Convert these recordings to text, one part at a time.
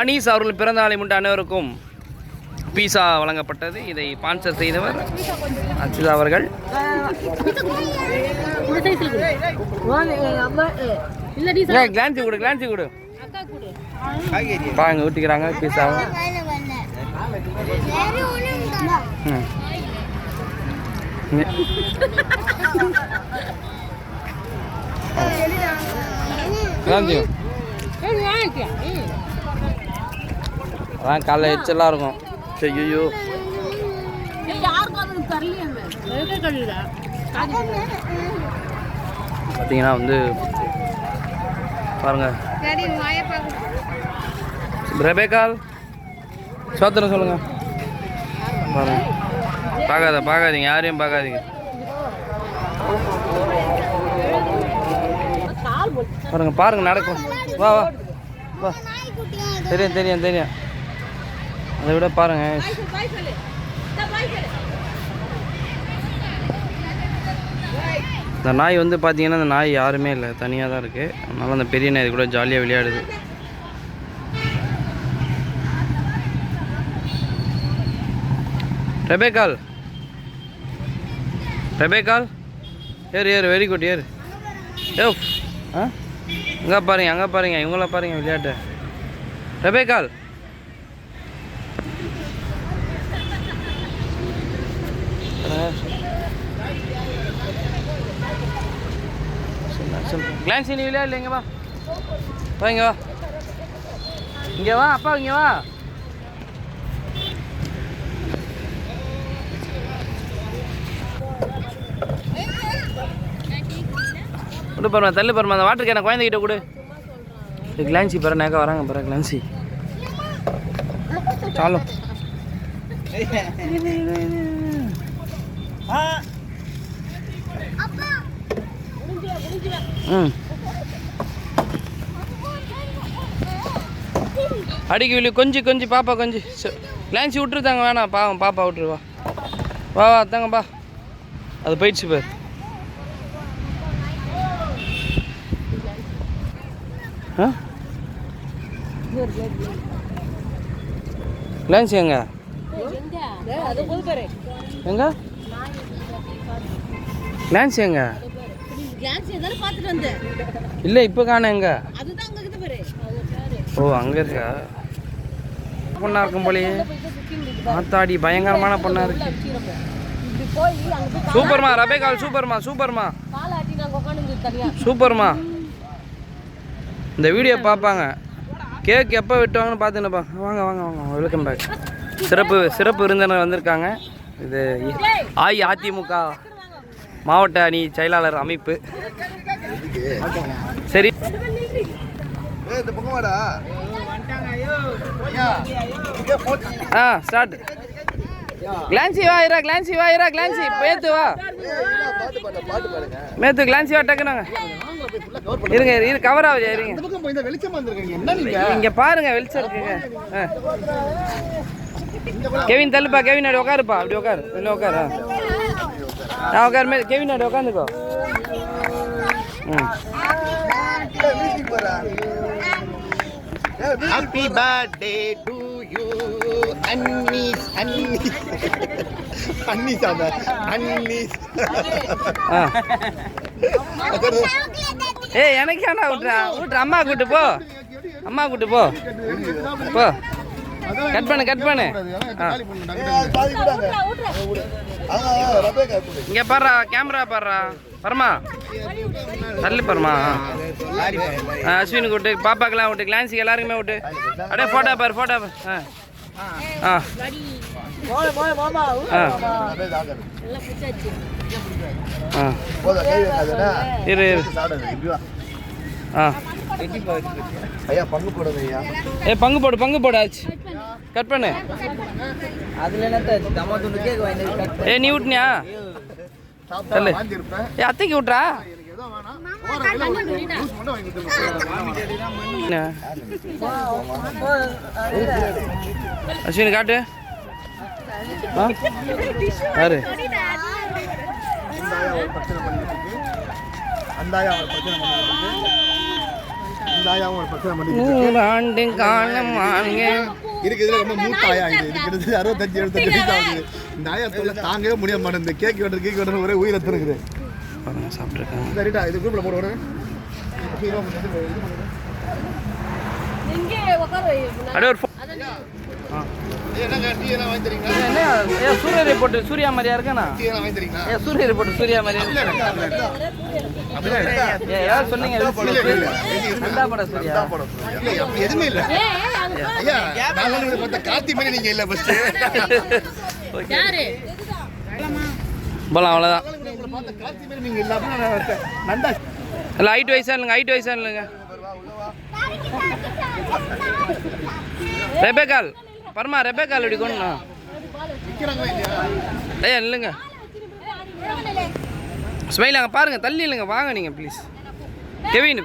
அனீஸ் அவர்கள் பிறந்த நாளை முன்பு அனைவருக்கும் பீஸா வழங்கப்பட்டது. இதை ஸ்பான்சர் செய்தவர் அச்சுதா அவர்கள். கிளான்சி கொடு, கிளான்சி கொடு. பாங்க ஊற்றிக்கிறாங்க பீஸாவை. அதான் காலைல எச்செல்லாம் இருக்கும். ஐயோ பார்த்தீங்கன்னா வந்து பாருங்க ரெபேக்கால் சோத்திரம் சொல்லுங்க. பாருங்க பார்க்காதீங்க, யாரையும் பார்க்காதீங்க. பாருங்க பாருங்க நடக்கும். வா வா வா. தெரியும் தெரியும் தெரியும். அதை விட பாருங்க இந்த நாய் வந்து பார்த்தீங்கன்னா அந்த நாய் யாருமே இல்லை, தனியாக தான் இருக்குது. அதனால அந்த பெரிய நாய் கூட ஜாலியாக விளையாடுது. ரெபேக்கால் ரெபேக்கால் ஏறு ஏறு, வெரி குட் ஏறு. ஏ ஆ அங்கே பாருங்க, அங்கே பாருங்க, இவங்கள பாருங்க விளையாட்டு. ரெபேக்கால் கிளான்சி நீ விளையாடல. இங்கே வா வா, இங்கே வா, இங்கே வா, அப்பா இங்கே வா. கொடு பாருமா, தள்ளு பாருமா, அந்த வாட்டர் கேனை குழந்தைகிட்ட கொடு. கிளான்சி பாரு, நேக்கா வராங்க பாரு கிளான்சி. சாலும் அடிக்க விழி கொஞ்சம் கொஞ்சம் பாப்பா கொஞ்சம். கிளான்சி விட்டுருதாங்க, வேணாம் பாவம் பாப்பா விட்டுருவா. வா வா தாங்கப்பா, அது போயிடுச்சு பாரு. கிளான்சி எங்க எங்க கிளான்சி எங்க இல்லை இப்போ காண எங்க? ஓ அங்கே இருக்கா? பொண்ணா இருக்கும் போலயே. ஆத்தாடி பயங்கரமான பொண்ணா இருக்கு. சூப்பர்மா ரெபேக்கால், சூப்பர்மா சூப்பர்மா சூப்பர்மா. இந்த வீடியோ பார்ப்பாங்க. கேக் எப்போ வெட்டுவாங்கன்னு பார்த்துன்னுப்பா. வாங்க வாங்க வாங்க, வெல்கம் பேக். சிறப்பு விருந்தினர் வந்திருக்காங்க. இது அதிமுக மாவட்ட அணி செயலாளர் அமைப்பு. சரி ஸ்டார்ட். கிளான்சி வா இரா, கிளான்சி வா இரா, கிளான்சி மேத்து வா, மேத்து கிளான்சி வா டக்குனாங்க. இருங்க இது கவர் ஆகுது, இருங்க இங்க பாருங்க வெளிச்சம் இருக்குங்க. கெவின் தள்ளுப்பா, கெவின் அடி உட்காருப்பா, அப்படி உட்காரு, இல்லை உட்காரு. நான் உட்காருமே, கெவின் அடி உட்காந்துக்கோ. Happy birthday to you, Anis, Anis, Anis apa? Anis. ஏய் எனக்கு ஏன்டா விட்றா, விட்ற அம்மா கூட்டு போ, அம்மா கூட்டு போ போ. கட் பண்ணு கட் பண்ணு. இங்கே பாடுறா, கேமரா பாடுறா. பரமா தள்ளு பரமா. அஸ்வின் விட்டு, பாப்பாக்கெல்லாம் விட்டு, கிளான்சிக்கு எல்லாருக்குமே விட்டு. அப்படியே ஃபோட்டோ பாரு, ஃபோட்டோ பாரு. இரு பங்கு போடு, பங்கு போடு. ஆச்சு கட் பண்ணு. ஏ நீ விட்டுனியா? ஏ அத்தைக்கு விட்றா. அஸ்வின் காட்டு. யாரு இந்த ஆயாவும் ஒரு பக்கம் பண்ணி 100 ஆண்டு காலம் வாங்க. இருக்கு. இதுல ரொம்ப மூத்த ஆயா இது. கிட்டத்தட்ட 65-75 வயசு ஆகுது. இந்த ஆயா சொல்ல தாங்கவே முடிய மாட்டேன். இந்த கேக் வெட்டர் ஒரே உயிரை இருக்குது. பாருங்க சாப்பிட்ருக்காங்க. சரிடா இது குரூப்ல போட விடு. அப்படியே ஒரு என்னங்க டீ எல்லாம் வாங்கி தரீங்களா? என்ன சூரிய ரிப்போர்ட் சூர்யா மாதிரியா இருக்கானா? டீ எல்லாம் வாங்கி தரீங்களா? சூரிய ரிப்போர்ட் சூர்யா மாதிரியா யாராவது சொன்னீங்க? நல்லா படம் சூர்யா. அப்படி எதுவுமே இல்ல ஐயா. நான் பார்த்தா கார்த்தி மாதிரி நீங்க இல்ல ஃபர்ஸ்ட். போலாம் அவ்வளோதான். பார்த்தா கார்த்தி மாதிரி நீங்க இல்ல. அப்ப நண்டா இல்லை ஹைட் வயசா இல்லைங்க, ஹைட் வயசா இல்லைங்க. ரெபேக்கால் பரமா ரெபேக்கால் இப்படி கொண்டு ஐயா இல்லைங்க. ஸ்மைல் அங்கே பாருங்க, தள்ளி இல்லைங்க, வாங்க நீங்கள் ப்ளீஸ். கெவின்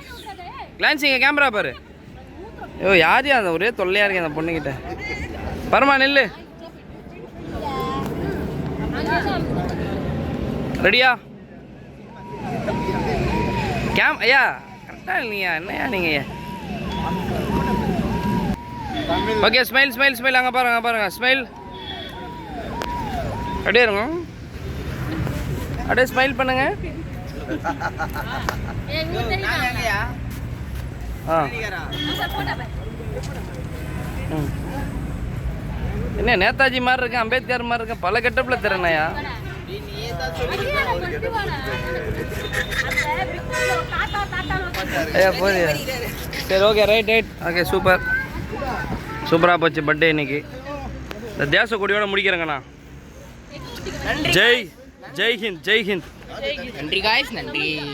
கிளான்சிங்க கேமரா பாரு. ஐயோ யாரையா அந்த ஒரே தொல்லையாக இருக்கேன் அந்த பொண்ணுக்கிட்ட. பரமா நெல்லு ரெடியா? ஐயா கரெக்டாக இல்லையா? என்னையா நீங்கள்? Okay smile smile smile. அங்கே பாருங்க, அங்கே பாருங்க ஸ்மைல். அப்படியே இருங்க, அப்படியே ஸ்மைல் பண்ணுங்க. என்ன நேதாஜி மாதிரி இருக்கேன், அம்பேத்கர் மாதிரி இருக்கேன், பல கெட்டப்பில் தரேனையா. ஐயா போறியா? சரி okay right right okay super சூப்பராக போச்சு பர்த்டே இன்னைக்கு. இந்த தேச கொடியோட முடிக்கிறேங்கண்ணா. ஜெய் ஜெய் ஹிந்த் ஜெய் ஹிந்த். நன்றி காய்ஸ், நன்றி.